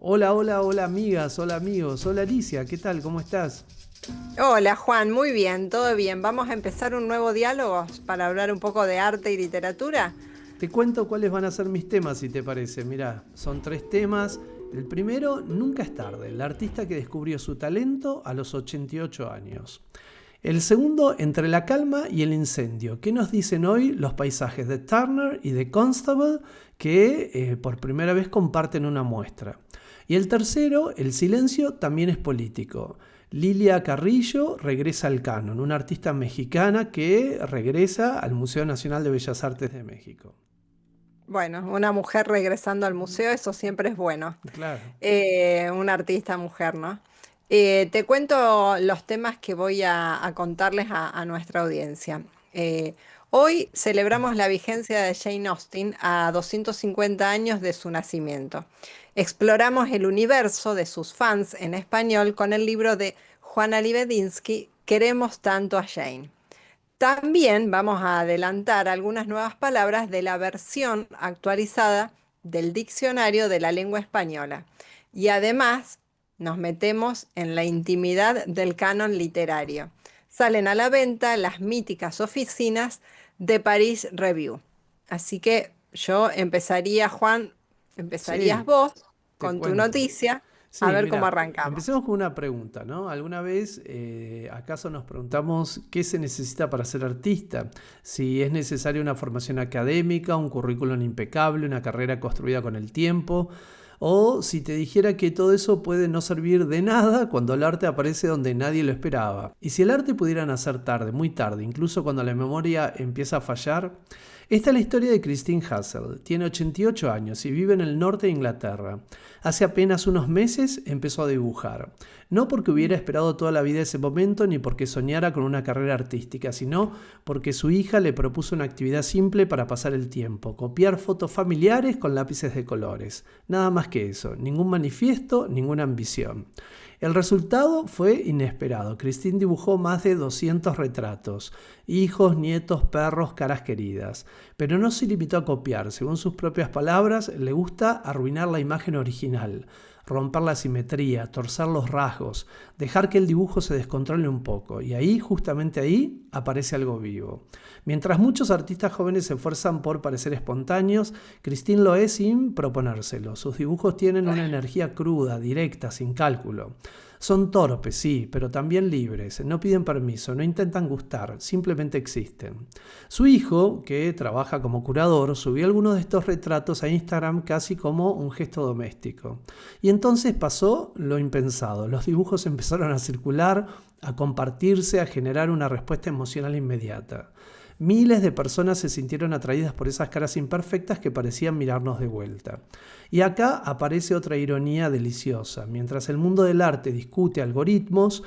Hola, hola, hola amigas, hola amigos, hola Alicia, ¿qué tal? ¿Cómo estás? Hola Juan, muy bien, todo bien. Vamos a empezar un nuevo diálogo para hablar un poco de arte y literatura. Te cuento cuáles van a ser mis temas, si te parece. Mirá, son tres temas. El primero, Nunca es tarde, el artista que descubrió su talento a los 88 años. El segundo, Entre la calma y el incendio. ¿Qué nos dicen hoy los paisajes de Turner y de Constable que por primera vez comparten una muestra? Y el tercero, El silencio también es político. Lilia Carrillo regresa al canon, una artista mexicana que regresa al Museo Nacional de Bellas Artes de México. Bueno, una mujer regresando al museo, eso siempre es bueno. Claro. Una artista mujer, ¿no? Te cuento los temas que voy a contarles a nuestra audiencia. Hoy celebramos la vigencia de Jane Austen a 250 años de su nacimiento. Exploramos el universo de sus fans en español con el libro de Juana Libedinsky, Queremos tanto a Jane. También vamos a adelantar algunas nuevas palabras de la versión actualizada del Diccionario de la Lengua Española. Y además nos metemos en la intimidad del canon literario. Salen a la venta las míticas oficinas de Paris Review. Así que yo empezaría, Juan, empezarías Sí, vos te con tu cuento. noticia, a Sí, ver cómo mira, arrancamos. empecemos con una pregunta, ¿no? ¿Alguna vez acaso nos preguntamos qué se necesita para ser artista? Si es necesaria una formación académica, un currículum impecable, una carrera construida con el tiempo, o si te dijera que todo eso puede no servir de nada cuando el arte aparece donde nadie lo esperaba. Y si el arte pudiera nacer tarde, muy tarde, incluso cuando la memoria empieza a fallar. Esta es la historia de Christine Hassel. Tiene 88 años y vive en el norte de Inglaterra. Hace apenas unos meses empezó a dibujar. No porque hubiera esperado toda la vida ese momento ni porque soñara con una carrera artística, sino porque su hija le propuso una actividad simple para pasar el tiempo, copiar fotos familiares con lápices de colores. Nada más que eso, ningún manifiesto, ninguna ambición. El resultado fue inesperado. Christine dibujó más de 200 retratos, hijos, nietos, perros, caras queridas. Pero no se limitó a copiar. Según sus propias palabras, le gusta arruinar la imagen original, romper la simetría, torcer los rasgos, dejar que el dibujo se descontrole un poco. Y ahí, justamente ahí, aparece algo vivo. Mientras muchos artistas jóvenes se esfuerzan por parecer espontáneos, Christine lo es sin proponérselo. Sus dibujos tienen una energía cruda, directa, sin cálculo. Son torpes, sí, pero también libres. No piden permiso, no intentan gustar, simplemente existen. Su hijo, que trabaja como curador, subió algunos de estos retratos a Instagram casi como un gesto doméstico. Y entonces pasó lo impensado. Los dibujos empezaron a circular, a compartirse, a generar una respuesta emocional inmediata. Miles de personas se sintieron atraídas por esas caras imperfectas que parecían mirarnos de vuelta. Y acá aparece otra ironía deliciosa. Mientras el mundo del arte discute algoritmos,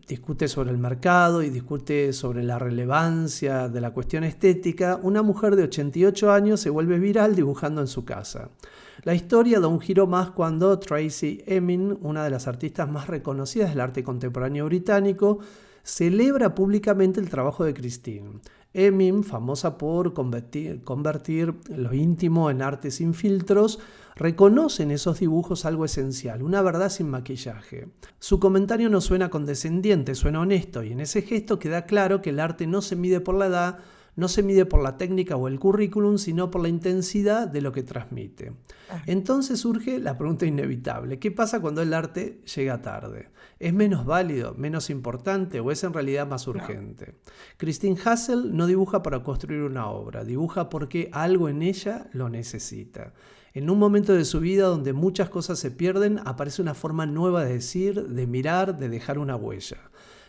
discute sobre el mercado y discute sobre la relevancia de la cuestión estética, una mujer de 88 años se vuelve viral dibujando en su casa. La historia da un giro más cuando Tracey Emin, una de las artistas más reconocidas del arte contemporáneo británico, celebra públicamente el trabajo de Christine. Emin, famosa por convertir lo íntimo en arte sin filtros, reconoce en esos dibujos algo esencial, una verdad sin maquillaje. Su comentario no suena condescendiente, suena honesto, y en ese gesto queda claro que el arte no se mide por la edad, no se mide por la técnica o el currículum, sino por la intensidad de lo que transmite. Entonces surge la pregunta inevitable: ¿qué pasa cuando el arte llega tarde? ¿Es menos válido, menos importante o es en realidad más No. urgente? Christine Hassel no dibuja para construir una obra, dibuja porque algo en ella lo necesita. En un momento de su vida donde muchas cosas se pierden, aparece una forma nueva de decir, de mirar, de dejar una huella.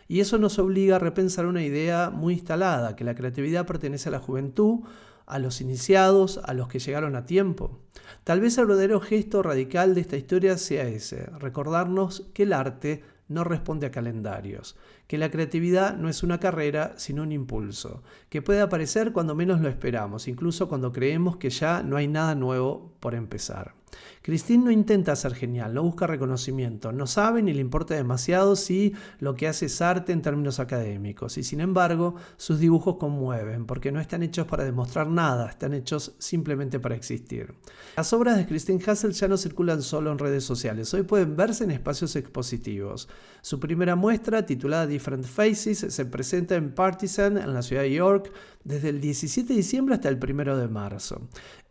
Y eso nos obliga a repensar una idea muy instalada, que la creatividad pertenece a la juventud, a los iniciados, a los que llegaron a tiempo. Tal vez el verdadero gesto radical de esta historia sea ese: recordarnos que el arte no responde a calendarios, que la creatividad no es una carrera, sino un impulso, que puede aparecer cuando menos lo esperamos, incluso cuando creemos que ya no hay nada nuevo por empezar. Christine no intenta ser genial, no busca reconocimiento, no sabe ni le importa demasiado si lo que hace es arte en términos académicos, y sin embargo sus dibujos conmueven porque no están hechos para demostrar nada, están hechos simplemente para existir. Las obras de Christine Hassel ya no circulan solo en redes sociales, hoy pueden verse en espacios expositivos. Su primera muestra, titulada Different Faces, se presenta en Partisan en la ciudad de York desde el 17 de diciembre hasta el 1 de marzo.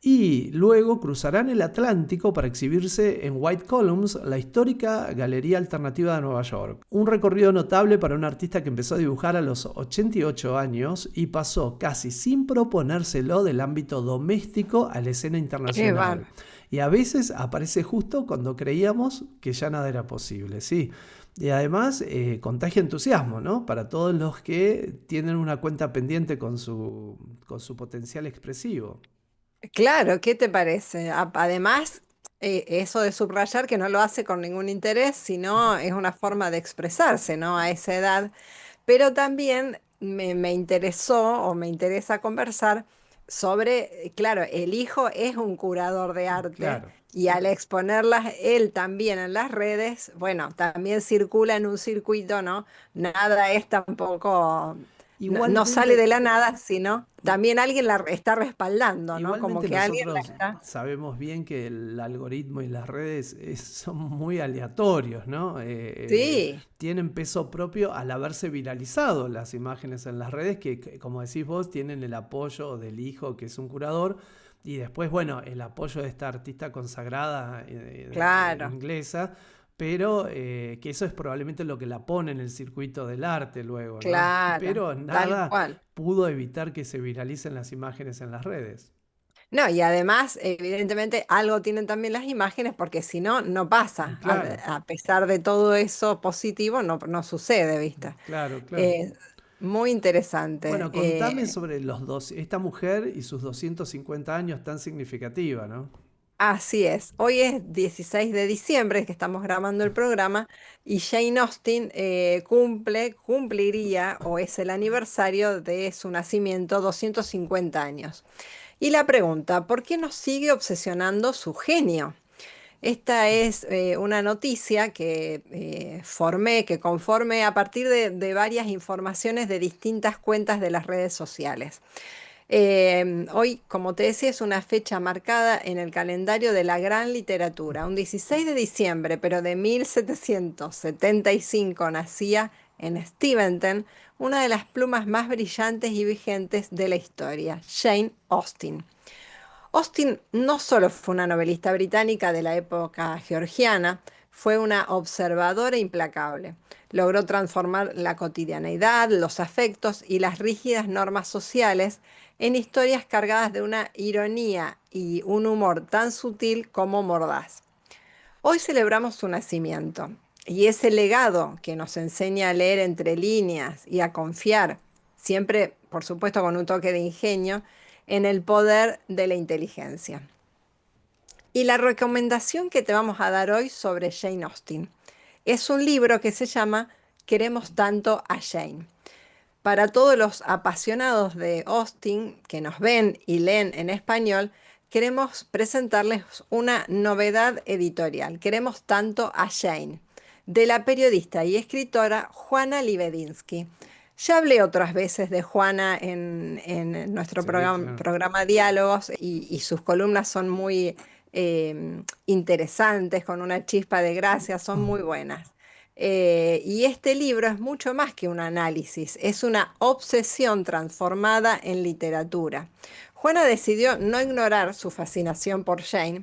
Y luego cruzarán el Atlántico para exhibirse en White Columns, la histórica Galería Alternativa de Nueva York. Un recorrido notable para un artista que empezó a dibujar a los 88 años y pasó casi sin proponérselo del ámbito doméstico a la escena internacional. Y a veces aparece justo cuando creíamos que ya nada era posible, sí. Y además contagia entusiasmo, ¿no? Para todos los que tienen una cuenta pendiente con su potencial expresivo. Claro, ¿qué te parece? Además, eso de subrayar que no lo hace con ningún interés, sino es una forma de expresarse, ¿no? A esa edad. Pero también me interesó o me interesa conversar sobre, claro, el hijo es un curador de arte Claro. y al exponerlas él también en las redes, bueno, también circula en un circuito, ¿no? Nada es tampoco, no sale de Igualmente, la nada, sino también alguien la está respaldando, ¿no? Como igualmente que alguien la nosotros está... sabemos bien que el algoritmo y las redes son muy aleatorios, ¿no? Sí, Tienen peso propio al haberse viralizado las imágenes en las redes que, como decís vos, tienen el apoyo del hijo que es un curador y después, bueno, el apoyo de esta artista consagrada claro, inglesa, pero que eso es probablemente lo que la pone en el circuito del arte luego, ¿no? claro, Pero tal nada cual. pudo evitar que se viralicen las imágenes en las redes. No, y además, evidentemente, algo tienen también las imágenes, porque si no, no pasa. Claro, A pesar de todo eso positivo, no sucede, ¿viste? claro, claro. Eh, Muy interesante. Bueno, contame sobre esta mujer y sus 250 años tan significativa, ¿no? Así es. Hoy es 16 de diciembre que estamos grabando el programa y Jane Austen cumpliría, o es el aniversario de su nacimiento, 250 años. Y la pregunta, ¿por qué nos sigue obsesionando su genio? Esta es una noticia que conformé a partir de varias informaciones de distintas cuentas de las redes sociales. Hoy, como te decía, es una fecha marcada en el calendario de la gran literatura. Un 16 de diciembre, pero de 1775, nacía en Steventon una de las plumas más brillantes y vigentes de la historia, Jane Austen. Austen no solo fue una novelista británica de la época georgiana, fue una observadora implacable. Logró transformar la cotidianeidad, los afectos y las rígidas normas sociales en historias cargadas de una ironía y un humor tan sutil como mordaz. Hoy celebramos su nacimiento y ese legado que nos enseña a leer entre líneas y a confiar, siempre, por supuesto, con un toque de ingenio, en el poder de la inteligencia. Y la recomendación que te vamos a dar hoy sobre Jane Austen es un libro que se llama Queremos tanto a Jane. Para todos los apasionados de Austen que nos ven y leen en español, queremos presentarles una novedad editorial. Queremos tanto a Jane, de la periodista y escritora Juana Libedinsky. Ya hablé otras veces de Juana en nuestro Sí, claro. programa Diálogos y sus columnas son muy interesantes, con una chispa de gracia, son muy buenas. Y este libro es mucho más que un análisis, es una obsesión transformada en literatura. Juana decidió no ignorar su fascinación por Jane,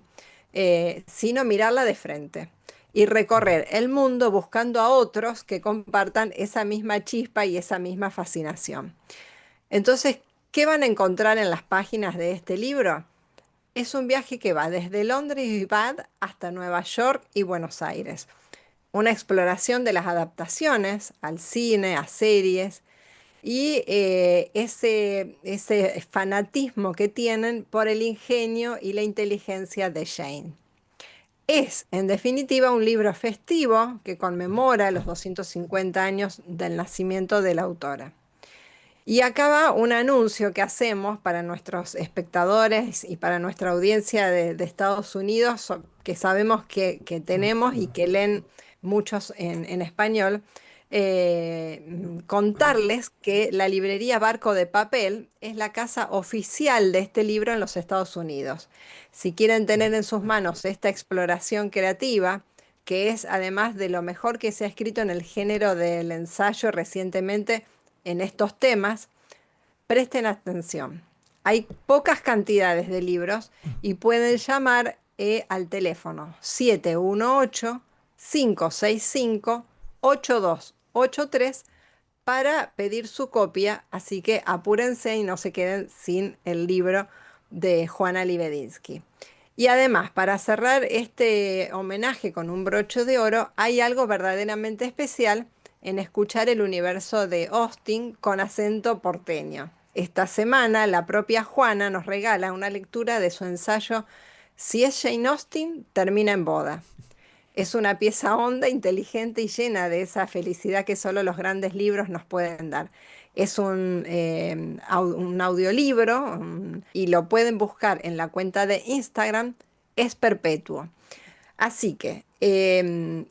sino mirarla de frente y recorrer el mundo buscando a otros que compartan esa misma chispa y esa misma fascinación. Entonces, ¿qué van a encontrar en las páginas de este libro? Es un viaje que va desde Londres y Bath hasta Nueva York y Buenos Aires. Una exploración de las adaptaciones al cine, a series y ese fanatismo que tienen por el ingenio y la inteligencia de Jane. Es, en definitiva, un libro festivo que conmemora los 250 años del nacimiento de la autora. Y acá va un anuncio que hacemos para nuestros espectadores y para nuestra audiencia de Estados Unidos, que sabemos que tenemos y que leen muchos en español. Contarles que la librería Barco de Papel es la casa oficial de este libro en los Estados Unidos. Si quieren tener en sus manos esta exploración creativa, que es además de lo mejor que se ha escrito en el género del ensayo recientemente en estos temas, presten atención. Hay pocas cantidades de libros y pueden llamar al teléfono 718-565-8283 para pedir su copia, así que apúrense y no se queden sin el libro de Juana Libedinsky. Y además, para cerrar este homenaje con un broche de oro, hay algo verdaderamente especial en escuchar el universo de Austen con acento porteño. Esta semana, la propia Juana nos regala una lectura de su ensayo Si es Jane Austen, termina en boda. Es una pieza honda, inteligente y llena de esa felicidad que solo los grandes libros nos pueden dar. Es un audiolibro y lo pueden buscar en la cuenta de Instagram, es perpetuo. Así que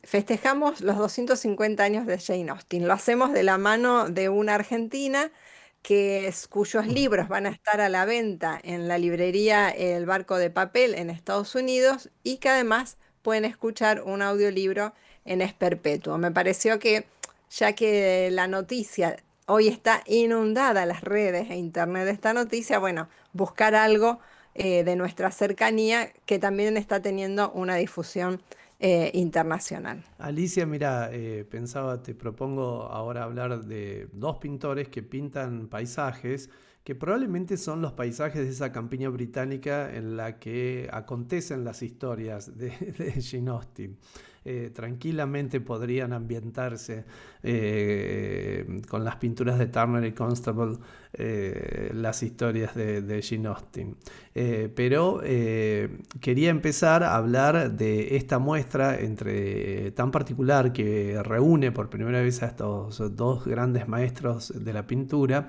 festejamos los 250 años de Jane Austen. Lo hacemos de la mano de una argentina cuyos libros van a estar a la venta en la librería El Barco de Papel en Estados Unidos y que además pueden escuchar un audiolibro en Es Perpetuo. Me pareció que, ya que la noticia hoy está inundada las redes e internet de esta noticia, bueno, buscar algo de nuestra cercanía que también está teniendo una difusión internacional. Alicia, mira, pensaba, te propongo ahora hablar de dos pintores que pintan paisajes que probablemente son los paisajes de esa campiña británica en la que acontecen las historias de Jane Austen. Tranquilamente podrían ambientarse con las pinturas de Turner y Constable las historias de Jane Austen. Pero quería empezar a hablar de esta muestra tan particular que reúne por primera vez a estos dos grandes maestros de la pintura,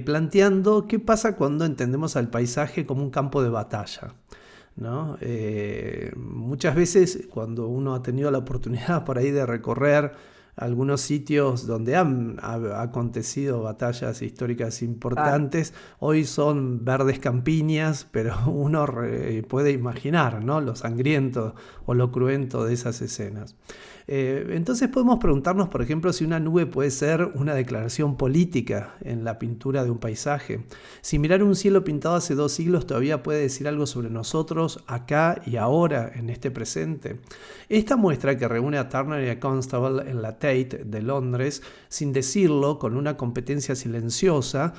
planteando qué pasa cuando entendemos al paisaje como un campo de batalla, ¿no? Muchas veces cuando uno ha tenido la oportunidad por ahí de recorrer algunos sitios donde han acontecido batallas históricas importantes, hoy son verdes campiñas, pero uno puede imaginar, ¿no?, lo sangriento o lo cruento de esas escenas. Entonces podemos preguntarnos, por ejemplo, si una nube puede ser una declaración política en la pintura de un paisaje. Si mirar un cielo pintado hace 2 siglos todavía puede decir algo sobre nosotros acá y ahora, en este presente. Esta muestra, que reúne a Turner y a Constable en la Tate de Londres, sin decirlo, con una competencia silenciosa,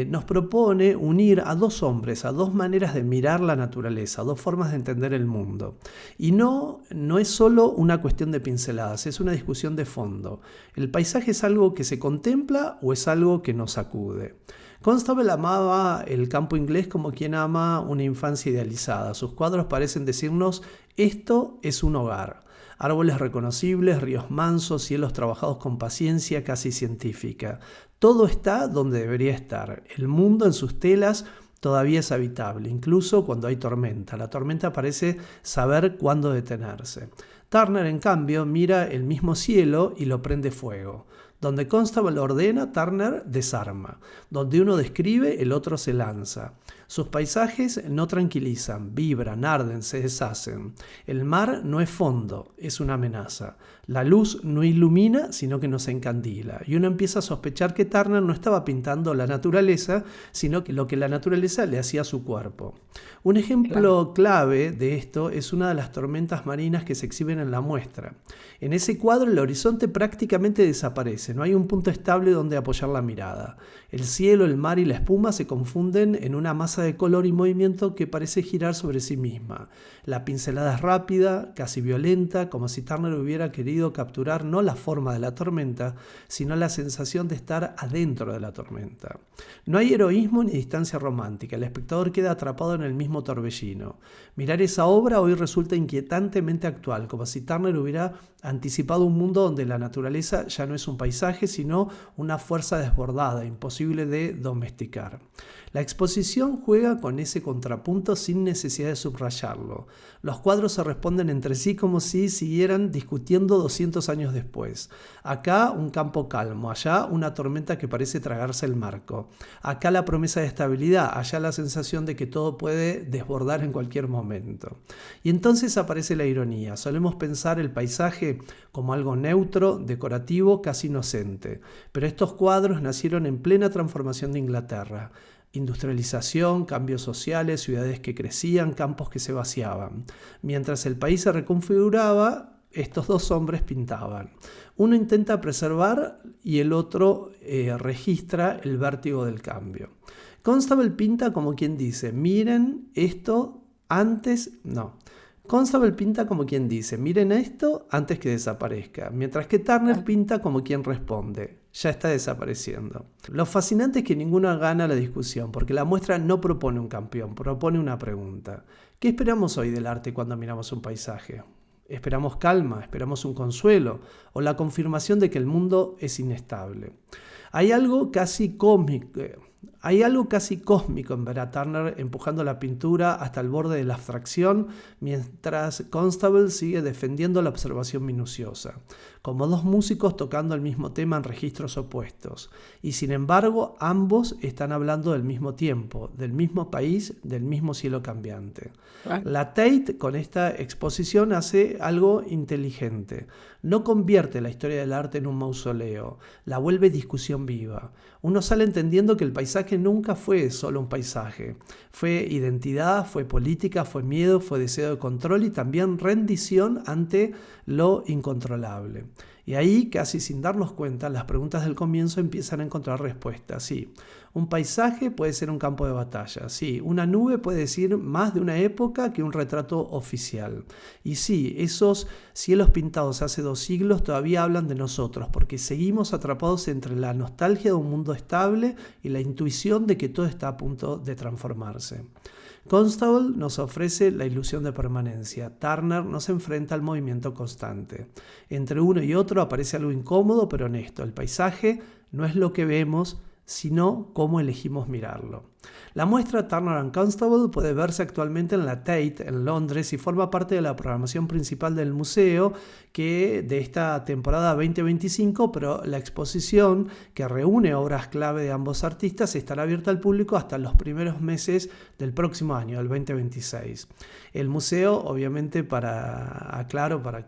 nos propone unir a 2 hombres, a 2 maneras de mirar la naturaleza, 2 formas de entender el mundo. Y no es solo una cuestión de pinceladas, es una discusión de fondo. ¿El paisaje es algo que se contempla o es algo que nos sacude? Constable amaba el campo inglés como quien ama una infancia idealizada. Sus cuadros parecen decirnos: esto es un hogar. Árboles reconocibles, ríos mansos, cielos trabajados con paciencia casi científica. Todo está donde debería estar. El mundo en sus telas todavía es habitable, incluso cuando hay tormenta. La tormenta parece saber cuándo detenerse. Turner, en cambio, mira el mismo cielo y lo prende fuego. Donde Constable ordena, Turner desarma. Donde uno describe, el otro se lanza. Sus paisajes no tranquilizan, vibran, arden, se deshacen. El mar no es fondo, es una amenaza. La luz no ilumina, sino que nos encandila. Y uno empieza a sospechar que Turner no estaba pintando la naturaleza, sino que lo que la naturaleza le hacía a su cuerpo. Un ejemplo clave de esto es una de las tormentas marinas que se exhiben en la muestra. En ese cuadro el horizonte prácticamente desaparece, no hay un punto estable donde apoyar la mirada. El cielo, el mar y la espuma se confunden en una masa masa de color y movimiento que parece girar sobre sí misma. La pincelada es rápida, casi violenta, como si Turner hubiera querido capturar no la forma de la tormenta, sino la sensación de estar adentro de la tormenta. No hay heroísmo ni distancia romántica, el espectador queda atrapado en el mismo torbellino. Mirar esa obra hoy resulta inquietantemente actual, como si Turner hubiera anticipado un mundo donde la naturaleza ya no es un paisaje, sino una fuerza desbordada, imposible de domesticar. La exposición juega con ese contrapunto sin necesidad de subrayarlo. Los cuadros se responden entre sí como si siguieran discutiendo 200 años después. Acá un campo calmo, allá una tormenta que parece tragarse el marco. Acá la promesa de estabilidad, allá la sensación de que todo puede desbordar en cualquier momento. Y entonces aparece la ironía. Solemos pensar el paisaje como algo neutro, decorativo, casi inocente. Pero estos cuadros nacieron en plena transformación de Inglaterra. Industrialización, cambios sociales, ciudades que crecían, campos que se vaciaban. Mientras el país se reconfiguraba, estos dos hombres pintaban. Uno intenta preservar y el otro registra el vértigo del cambio. Constable pinta como quien dice, miren esto antes, no. Constable pinta como quien dice, miren esto antes que desaparezca, mientras que Turner pinta como quien responde, ya está desapareciendo. Lo fascinante es que ninguno gana la discusión, porque la muestra no propone un campeón, propone una pregunta. ¿Qué esperamos hoy del arte cuando miramos un paisaje? ¿Esperamos calma? ¿Esperamos un consuelo? ¿O la confirmación de que el mundo es inestable? Hay algo casi cósmico en ver a Turner empujando la pintura hasta el borde de la abstracción, mientras Constable sigue defendiendo la observación minuciosa, como dos músicos tocando el mismo tema en registros opuestos. Y sin embargo, ambos están hablando del mismo tiempo, del mismo país, del mismo cielo cambiante. La Tate, con esta exposición, hace algo inteligente. No convierte la historia del arte en un mausoleo, la vuelve discusión viva. Uno sale entendiendo que el paisaje nunca fue solo un paisaje. Fue identidad, fue política, fue miedo, fue deseo de control y también rendición ante lo incontrolable. Y ahí, casi sin darnos cuenta, las preguntas del comienzo empiezan a encontrar respuestas. Sí, un paisaje puede ser un campo de batalla. Sí, una nube puede decir más de una época que un retrato oficial. Y sí, esos cielos pintados hace 2 siglos todavía hablan de nosotros, porque seguimos atrapados entre la nostalgia de un mundo estable y la intuición de que todo está a punto de transformarse. Constable nos ofrece la ilusión de permanencia. Turner nos enfrenta al movimiento constante. Entre uno y otro aparece algo incómodo pero honesto. El paisaje no es lo que vemos, sino cómo elegimos mirarlo. La muestra Turner and Constable puede verse actualmente en la Tate en Londres y forma parte de la programación principal del museo de esta temporada 2025, pero la exposición, que reúne obras clave de ambos artistas, estará abierta al público hasta los primeros meses del próximo año, el 2026. El museo, obviamente, para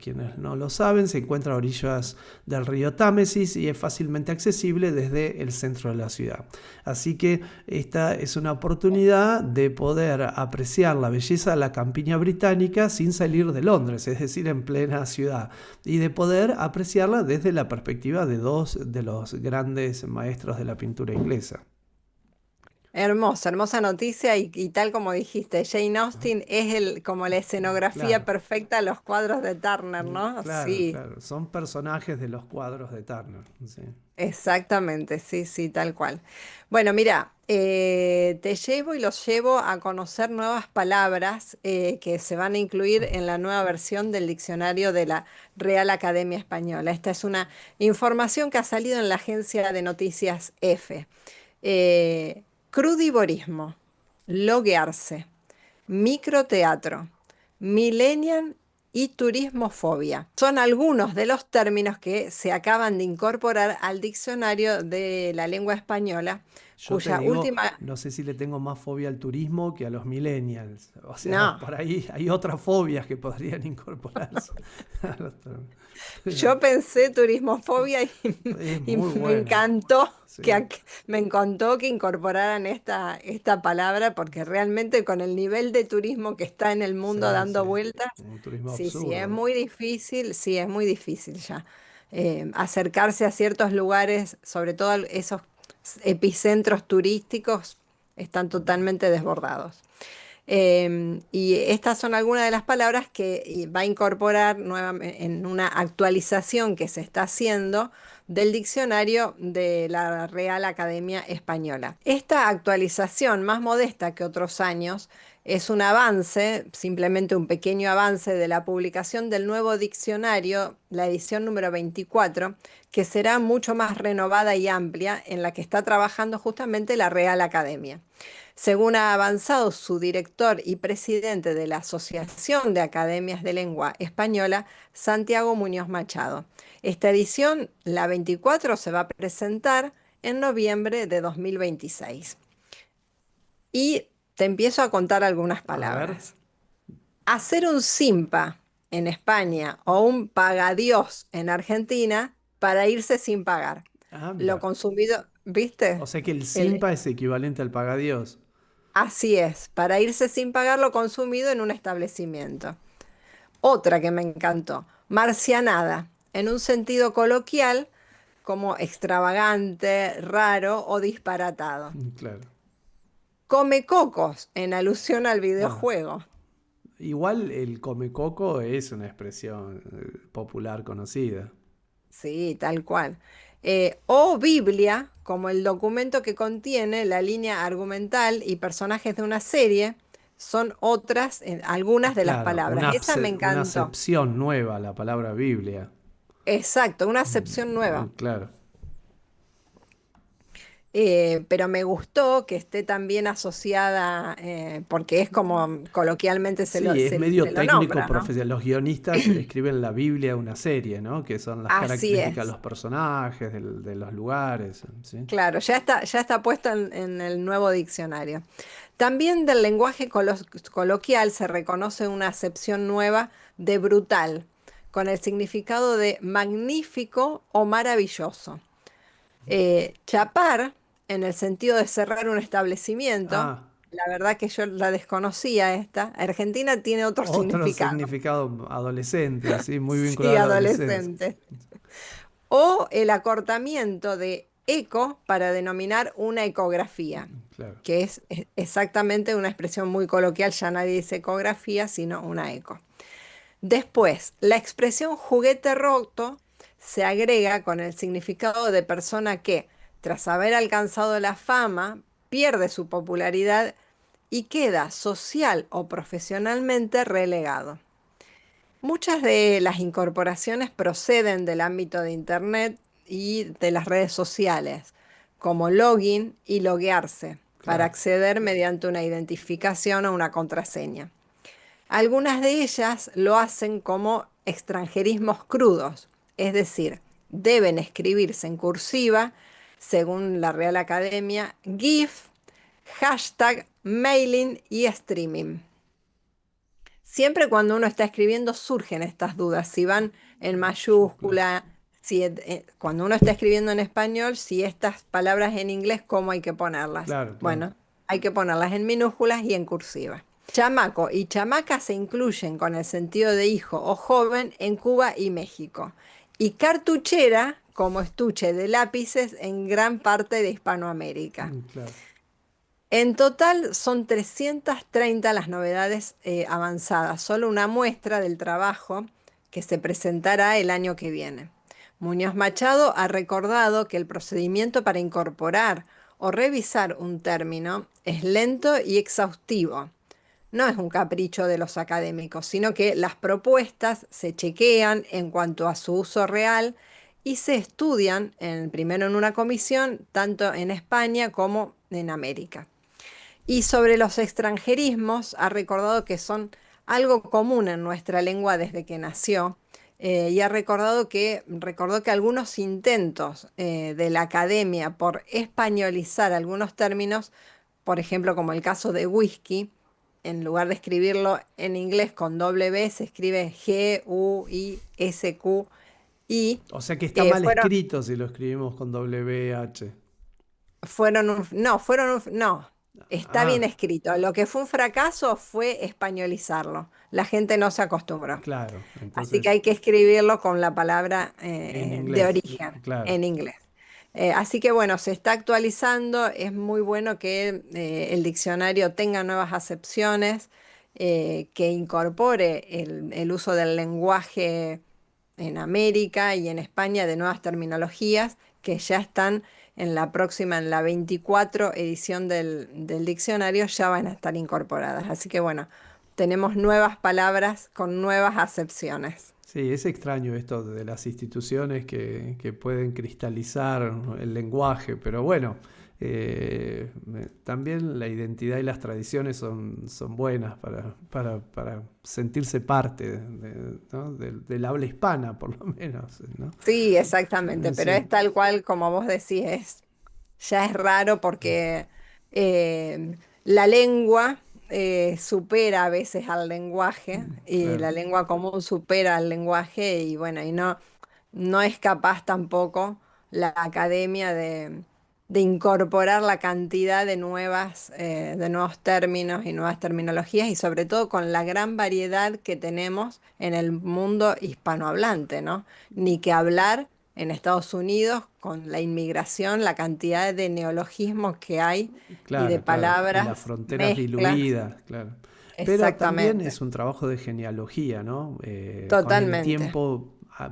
quienes no lo saben, se encuentra a orillas del río Támesis y es fácilmente accesible desde el centro de la ciudad. Así que esta es una oportunidad de poder apreciar la belleza de la campiña británica sin salir de Londres, es decir, en plena ciudad, y de poder apreciarla desde la perspectiva de 2 de los grandes maestros de la pintura inglesa. Hermosa noticia y tal como dijiste, Jane Austen es como la escenografía Claro, perfecta a los cuadros de Turner, ¿no? Sí, claro, son personajes de los cuadros de Turner. Sí. exactamente, sí, tal cual. Bueno, mira, te llevo y los llevo a conocer nuevas palabras que se van a incluir en la nueva versión del diccionario de la Real Academia Española. Esta es una información que ha salido en la agencia de noticias EFE. Crudivorismo, loguearse, microteatro, millennial y turismofobia. Son algunos de los términos que se acaban de incorporar al diccionario de la lengua española, Yo te cuya digo, última... no sé si le tengo más fobia al turismo que a los millennials. O sea, No, por ahí hay otras fobias que podrían incorporarse. Pero yo pensé turismofobia y, es y muy me buena. encantó Sí, me encantó que incorporaran esta palabra porque realmente con el nivel de turismo que está en el mundo sí. dando vueltas, Un turismo sí, es absurdo. muy difícil, sí, es muy difícil ya acercarse a ciertos lugares, sobre todo esos epicentros turísticos, están totalmente desbordados. Y estas son algunas de las palabras que va a incorporar nuevamente en una actualización que se está haciendo del diccionario de la Real Academia Española. Esta actualización, más modesta que otros años, es un avance, simplemente un pequeño avance de la publicación del nuevo diccionario, la edición número 24, que será mucho más renovada y amplia, en la que está trabajando justamente la Real Academia. Según ha avanzado su director y presidente de la Asociación de Academias de Lengua Española, Santiago Muñoz Machado. Esta edición, la 24, se va a presentar en noviembre de 2026. Y te empiezo a contar algunas A ver. palabras. Hacer un simpa en España o un pagadiós en Argentina para irse sin pagar. Ah, Lo mira. consumido, O ¿viste? sea que el El, SIMPA es equivalente al pagadiós. Así es, para irse sin pagar lo consumido en un establecimiento. Otra que me encantó, marcianada, en un sentido coloquial como extravagante, raro o disparatado. Claro. Come cocos, en alusión al Ah, videojuego. igual el comecoco es una expresión popular conocida. Sí, tal cual. O Biblia, como el documento que contiene la línea argumental y personajes de una serie, son otras, algunas de las Claro, palabras. Esa me una encantó. acepción nueva a la palabra Biblia. Exacto, una acepción nueva. Claro. Pero me gustó que esté también asociada, porque es como coloquialmente Sí, es se medio lo técnico nombra, ¿no? profesional. Los guionistas escriben la Biblia de una serie, ¿no? Que son las Así características de es. los personajes, de los lugares, ¿sí? Claro, ya está puesto en el nuevo diccionario. También del lenguaje coloquial se reconoce una acepción nueva de brutal, con el significado de magnífico o maravilloso. Chapar, en el sentido de cerrar un establecimiento, Ah, la verdad que yo la desconocía esta. Argentina tiene otro otro significado. significado adolescente, sí, muy vinculado Sí, a la adolescencia. adolescente. O el acortamiento de eco para denominar una ecografía, Claro. que es exactamente una expresión muy coloquial, ya nadie dice ecografía, sino una eco. Después, la expresión juguete roto se agrega con el significado de persona que, tras haber alcanzado la fama, pierde su popularidad y queda social o profesionalmente relegado. Muchas de las incorporaciones proceden del ámbito de Internet y de las redes sociales, como login y loguearse, para Claro. acceder mediante una identificación o una contraseña. Algunas de ellas lo hacen como extranjerismos crudos, es decir, deben escribirse en cursiva, según la Real Academia, GIF, hashtag, mailing y streaming. Siempre cuando uno está escribiendo surgen estas dudas, si van en Claro. mayúscula, si cuando uno está escribiendo en español, si estas palabras en inglés, ¿cómo hay que ponerlas? Claro, claro. Bueno, hay que ponerlas en minúsculas y en cursiva. Chamaco y chamaca se incluyen con el sentido de hijo o joven en Cuba y México. Y cartuchera como estuche de lápices en gran parte de Hispanoamérica. Claro. En total son 330 las novedades avanzadas, solo una muestra del trabajo que se presentará el año que viene. Muñoz Machado ha recordado que el procedimiento para incorporar o revisar un término es lento y exhaustivo. No es un capricho de los académicos, sino que las propuestas se chequean en cuanto a su uso real y se estudian primero en una comisión, tanto en España como en América. Y sobre los extranjerismos, ha recordado que son algo común en nuestra lengua desde que nació, y ha recordó que algunos intentos de la academia por españolizar algunos términos, por ejemplo, como el caso de whisky, en lugar de escribirlo en inglés con doble B, se escribe G-U-I-S-Q-I, O sea que está mal fueron escrito si lo escribimos con W H. No, está bien Ah, escrito. Lo que fue un fracaso fue españolizarlo. La gente no se acostumbró. claro. Así que Entonces, hay que escribirlo con la palabra en de inglés. origen, Claro. en inglés. Así que bueno, se está actualizando, es muy bueno que el diccionario tenga nuevas acepciones, que incorpore el uso del lenguaje en América y en España de nuevas terminologías que ya están en la próxima, en la 24 edición del diccionario, ya van a estar incorporadas. Así que bueno, tenemos nuevas palabras con nuevas acepciones. Sí, es extraño esto de las instituciones que pueden cristalizar el lenguaje, pero bueno, también la identidad y las tradiciones son buenas para sentirse parte ¿no? del habla hispana, por lo menos, ¿no? Sí, exactamente, pero Sí, es tal cual como vos decís, ya es raro porque la lengua supera a veces al lenguaje y claro. la lengua común supera al lenguaje y bueno, y no es capaz tampoco la academia de incorporar la cantidad de nuevos términos y nuevas terminologías y sobre todo con la gran variedad que tenemos en el mundo hispanohablante, ¿no? Ni que hablar en Estados Unidos con la inmigración, la cantidad de neologismos que hay y de Claro, claro. Y las palabras, fronteras mezclas. diluidas, claro. Pero también Exactamente, es un trabajo de genealogía, ¿no? Con el totalmente. tiempo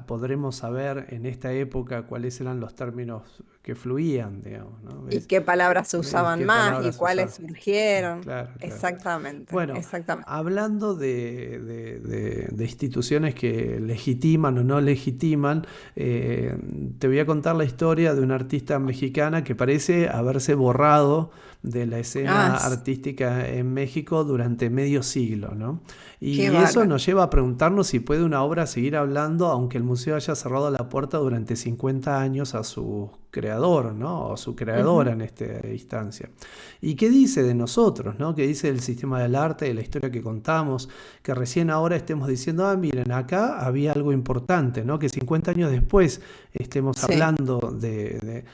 podremos saber en esta época cuáles eran los términos que fluían, digamos, ¿no? Y qué palabras se ¿Ves usaban qué más y palabras cuáles usar? surgieron. Claro, claro. Exactamente, Bueno, exactamente. hablando de instituciones que legitiman o no legitiman, eh, te voy a contar la historia de una artista mexicana que parece haberse borrado de la Ah, escena artística en México durante medio siglo, ¿no? qué Y eso bárbaro. nos lleva a preguntarnos si puede una obra seguir hablando aunque el museo haya cerrado la puerta durante 50 años a su creador, ¿no? O su creadora Ujú. en esta instancia. ¿Y qué dice de nosotros, ¿no? ¿Qué dice del sistema del arte, de la historia que contamos? Que recién ahora estemos diciendo, ah, miren, acá había algo importante, ¿no? Que 50 años después estemos Sí. hablando de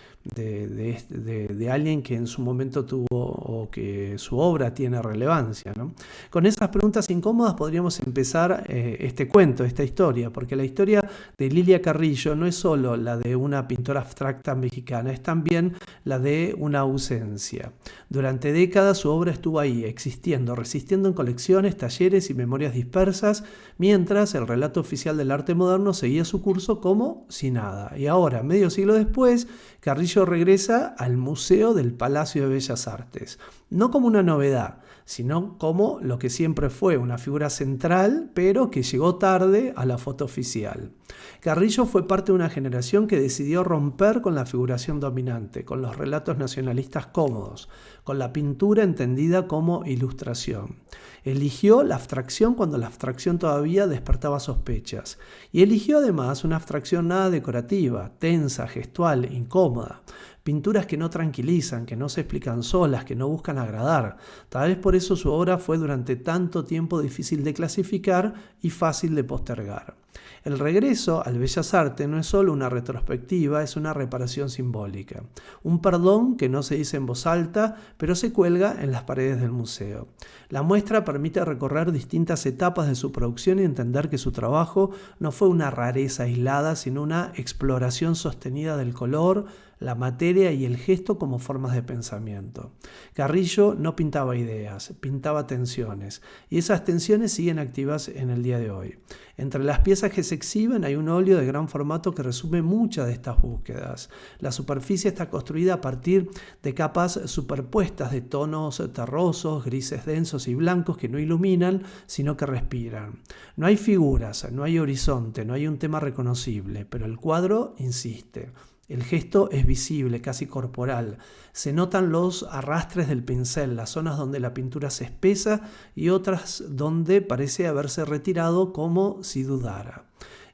alguien que en su momento tuvo o que su obra tiene relevancia, ¿no? Con esas preguntas incómodas podríamos empezar este cuento, esta historia, porque la historia de Lilia Carrillo no es solo la de una pintora abstracta mexicana, es también la de una ausencia. Durante décadas su obra estuvo ahí, existiendo, resistiendo en colecciones, talleres y memorias dispersas, mientras el relato oficial del arte moderno seguía su curso como si nada. Y ahora, medio siglo después, Carrillo regresa al Museo del Palacio de Bellas Artes, no como una novedad, sino como lo que siempre fue una figura central, pero que llegó tarde a la foto oficial. Carrillo fue parte de una generación que decidió romper con la figuración dominante, con los relatos nacionalistas cómodos, con la pintura entendida como ilustración. Eligió la abstracción cuando la abstracción todavía despertaba sospechas. Y eligió además una abstracción nada decorativa, tensa, gestual, incómoda. Pinturas que no tranquilizan, que no se explican solas, que no buscan agradar. Tal vez por eso su obra fue durante tanto tiempo difícil de clasificar y fácil de postergar. El regreso al Bellas Artes no es solo una retrospectiva, es una reparación simbólica. Un perdón que no se dice en voz alta, pero se cuelga en las paredes del museo. La muestra permite recorrer distintas etapas de su producción y entender que su trabajo no fue una rareza aislada, sino una exploración sostenida del color, la materia y el gesto como formas de pensamiento. Carrillo no pintaba ideas, pintaba tensiones, y esas tensiones siguen activas en el día de hoy. Entre las piezas que se exhiben hay un óleo de gran formato que resume muchas de estas búsquedas. La superficie está construida a partir de capas superpuestas de tonos terrosos, grises densos y blancos que no iluminan, sino que respiran. No hay figuras, no hay horizonte, no hay un tema reconocible, pero el cuadro insiste. El gesto es visible, casi corporal. Se notan los arrastres del pincel, las zonas donde la pintura se espesa y otras donde parece haberse retirado como si dudara.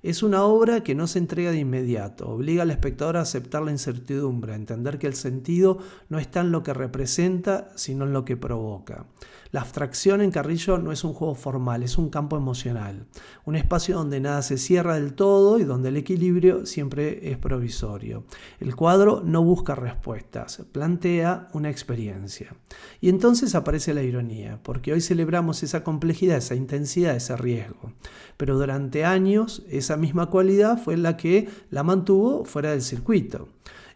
Es una obra que no se entrega de inmediato, obliga al espectador a aceptar la incertidumbre, a entender que el sentido no está en lo que representa, sino en lo que provoca. La abstracción en Carrillo no es un juego formal, es un campo emocional, un espacio donde nada se cierra del todo y donde el equilibrio siempre es provisorio. El cuadro no busca respuestas, plantea una experiencia. Y entonces aparece la ironía, porque hoy celebramos esa complejidad, esa intensidad, ese riesgo. Pero durante años esa misma cualidad fue la que la mantuvo fuera del circuito.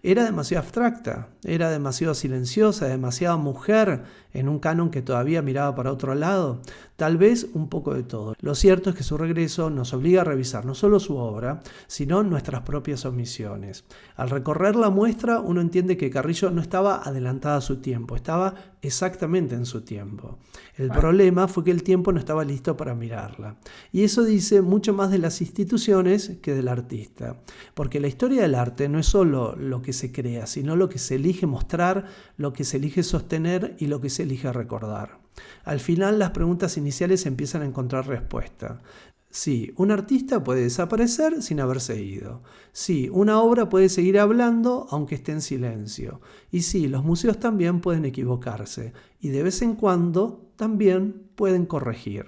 era demasiado abstracta, era demasiado silenciosa, demasiado mujer en un canon que todavía miraba para otro lado. Tal vez un poco de todo. Lo cierto es que su regreso nos obliga a revisar no solo su obra, sino nuestras propias omisiones. Al recorrer la muestra, uno entiende que Carrillo no estaba adelantada a su tiempo, estaba exactamente en su tiempo. El problema fue que el tiempo no estaba listo para mirarla. Y eso dice mucho más de las instituciones que del artista. Porque la historia del arte no es solo lo que se crea, sino lo que se elige mostrar, lo que se elige sostener y lo que se elige recordar. Al final, las preguntas iniciales empiezan a encontrar respuesta. Sí, un artista puede desaparecer sin haberse ido. Sí, una obra puede seguir hablando aunque esté en silencio. Y sí, los museos también pueden equivocarse y de vez en cuando también pueden corregir.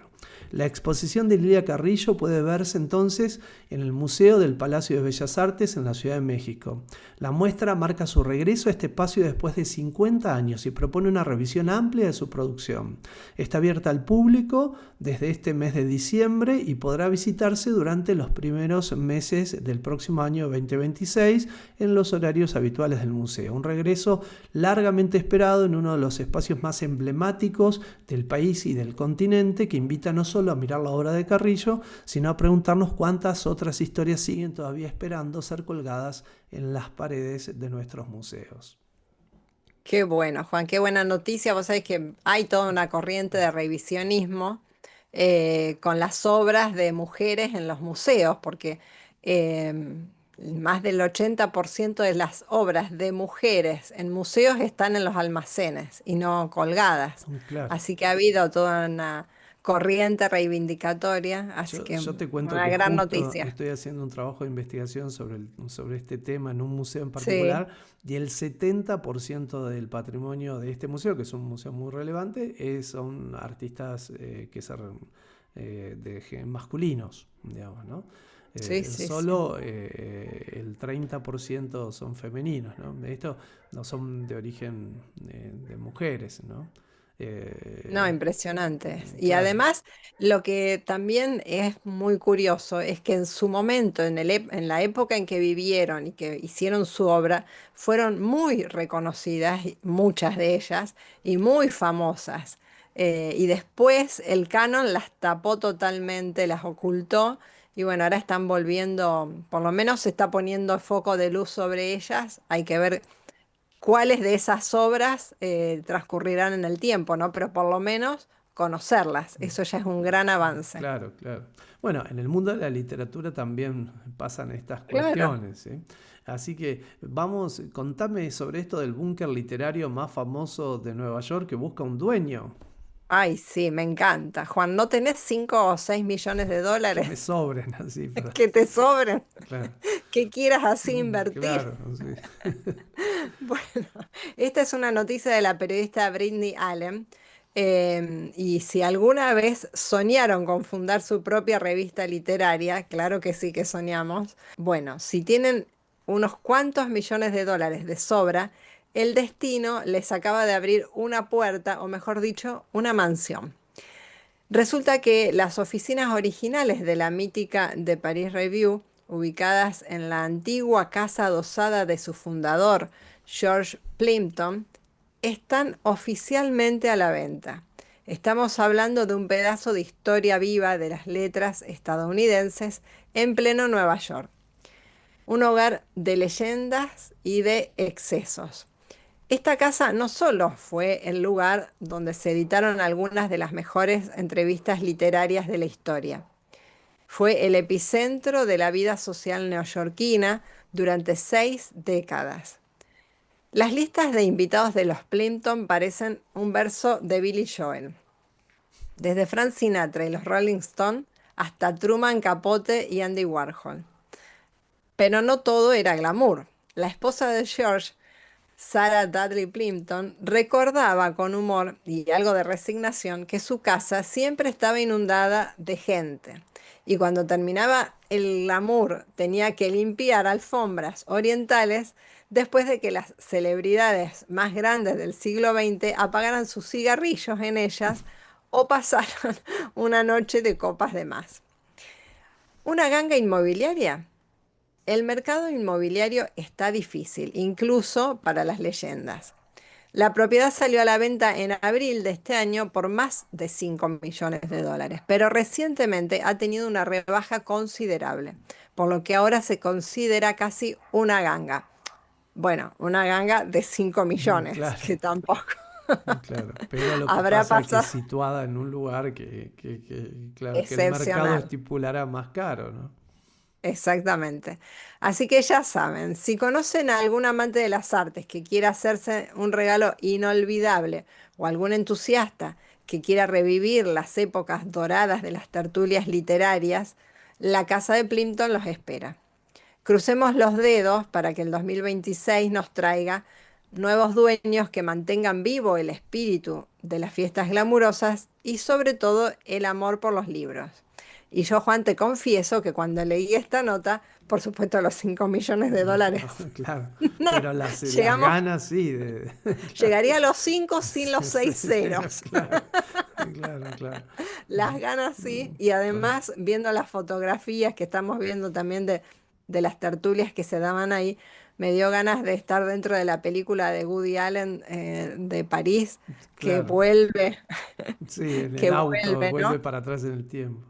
La exposición de Lilia Carrillo puede verse entonces en el Museo del Palacio de Bellas Artes en la Ciudad de México. La muestra marca su regreso a este espacio después de 50 años y propone una revisión amplia de su producción. Está abierta al público desde este mes de diciembre y podrá visitarse durante los primeros meses del próximo año 2026 en los horarios habituales del museo. Un regreso largamente esperado en uno de los espacios más emblemáticos del país y del continente, que invita no solo a mirar la obra de Carrillo, sino a preguntarnos cuántas otras historias siguen todavía esperando ser colgadas en las paredes de nuestros museos. Qué bueno, Juan, qué buena noticia. Vos sabés que hay toda una corriente de revisionismo con las obras de mujeres en los museos, porque más del 80% de las obras de mujeres en museos están en los almacenes y no colgadas. Claro. Así que ha habido toda una corriente reivindicatoria, así que Yo te cuento una que gran justo noticia. estoy haciendo un trabajo de investigación sobre este tema en un museo en Sí, particular y el 70% del patrimonio de este museo, que es un museo muy relevante, son artistas masculinos, digamos, ¿no? sí, sí, sí. Solo el 30% son femeninos, ¿no? Esto no son de origen de mujeres, ¿no? No, Eh, impresionante. Y claro. además, lo que también es muy curioso es que en su momento, en la época en que vivieron y que hicieron su obra, fueron muy reconocidas, y muchas de ellas, y muy famosas. Y después el canon las tapó totalmente, las ocultó. Y bueno, ahora están volviendo, por lo menos se está poniendo foco de luz sobre ellas. Hay que ver cuáles de esas obras transcurrirán en el tiempo, ¿no? Pero por lo menos conocerlas, eso ya es un gran avance. Claro, claro. Bueno, en el mundo de la literatura también pasan estas Claro. cuestiones, ¿sí? Así que contame sobre esto del búnker literario más famoso de Nueva York que busca un dueño. Ay, sí, me encanta. Juan, ¿no tenés 5 o 6 millones de Que me dólares sobren así que te sobren, claro, que quieras así invertir? claro, sí. Bueno, esta es una noticia de la periodista Britney Allen. Y si alguna vez soñaron con fundar su propia revista literaria, claro que sí que soñamos. Bueno, si tienen unos cuantos millones de dólares de sobra, el destino les acaba de abrir una puerta, o mejor dicho, una mansión. Resulta que las oficinas originales de la mítica The Paris Review, ubicadas en la antigua casa adosada de su fundador, George Plimpton, están oficialmente a la venta. Estamos hablando de un pedazo de historia viva de las letras estadounidenses en pleno Nueva York. Un hogar de leyendas y de excesos. Esta casa no solo fue el lugar donde se editaron algunas de las mejores entrevistas literarias de la historia, fue el epicentro de la vida social neoyorquina durante 6 décadas. Las listas de invitados de los Plimpton parecen un verso de Billy Joel. Desde Frank Sinatra y los Rolling Stones hasta Truman Capote y Andy Warhol. Pero no todo era glamour. La esposa de George, Sarah Dudley Plimpton, recordaba con humor y algo de resignación que su casa siempre estaba inundada de gente. Y cuando terminaba el glamour tenía que limpiar alfombras orientales después de que las celebridades más grandes del siglo XX apagaran sus cigarrillos en ellas o pasaran una noche de copas de más. ¿Una ganga inmobiliaria? el mercado inmobiliario está difícil, incluso para las leyendas. La propiedad salió a la venta en abril de este año por más de 5 millones de dólares, pero recientemente ha tenido una rebaja considerable, por lo que ahora se considera casi una ganga. Bueno, una ganga de 5 millones, Claro, que tampoco claro. Pero lo que habrá pasa es que es pasado situada en un lugar claro, que el mercado excepcional. estipulará más caro, ¿no? Exactamente. Así que ya saben, si conocen a algún amante de las artes que quiera hacerse un regalo inolvidable o algún entusiasta que quiera revivir las épocas doradas de las tertulias literarias, la Casa de Plimpton los espera. Crucemos los dedos para que el 2026 nos traiga nuevos dueños que mantengan vivo el espíritu de las fiestas glamurosas y sobre todo el amor por los libros. Y yo, Juan, te confieso que cuando leí esta nota, por supuesto los 5 millones de dólares, No, claro. no, Pero las llegamos, ganas sí, claro. llegaría a los 5 sin los Sí, 6 ceros. claro, claro, claro. Las ganas sí, y Con- además viendo las fotografías que estamos viendo también de las tertulias que se daban ahí, me dio ganas de estar dentro de la película de Woody Allen de París, que claro. vuelve, Sí, en que el auto vuelve, vuelve ¿no? para atrás en el tiempo.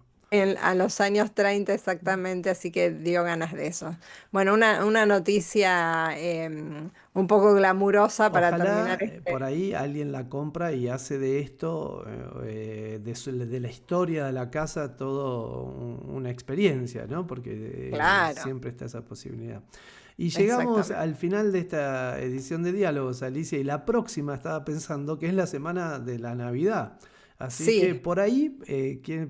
A los años 30 exactamente, así que dio ganas de eso. Bueno, una noticia un poco glamurosa para terminar Ojalá por este. ahí alguien la compra y hace de esto, de la historia de la casa, todo una experiencia, ¿no? Porque Claro, siempre está esa posibilidad. Y llegamos exactamente. al final de esta edición de Diálogos, Alicia, y la próxima estaba pensando que es la semana de la Navidad. Así que Sí, por ahí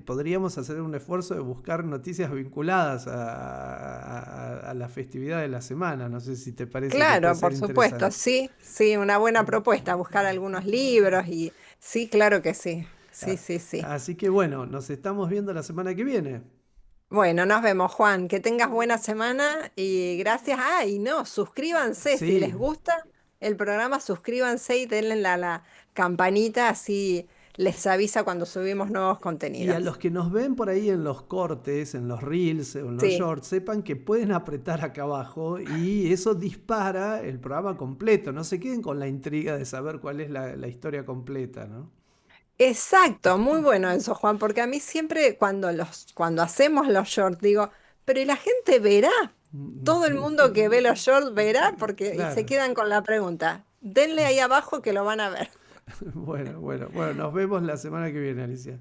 podríamos hacer un esfuerzo de buscar noticias vinculadas a la festividad de la semana. No sé si te parece que puede claro, ser por supuesto, interesante. sí, sí, una buena propuesta, buscar algunos libros y sí, claro que sí, sí, A- sí, sí. Así que bueno, nos estamos viendo la semana que viene. Bueno, nos vemos, Juan, que tengas buena semana y gracias. Ah, y no, suscríbanse si les Sí, gusta el programa, suscríbanse y denle la campanita, así les avisa cuando subimos nuevos y a contenidos. los que nos ven por ahí en los cortes, en los reels o en los Sí, shorts, sepan que pueden apretar acá abajo y eso dispara el programa completo. No se queden con la intriga de saber cuál es la historia completa, ¿no? exacto, muy bueno eso, Juan, porque a mí siempre cuando hacemos los shorts digo, pero ¿y la gente verá? Todo el mundo que ve los shorts verá porque y se Claro. quedan con la pregunta. Denle ahí abajo que lo van a ver. Bueno, nos vemos la semana que viene, Alicia.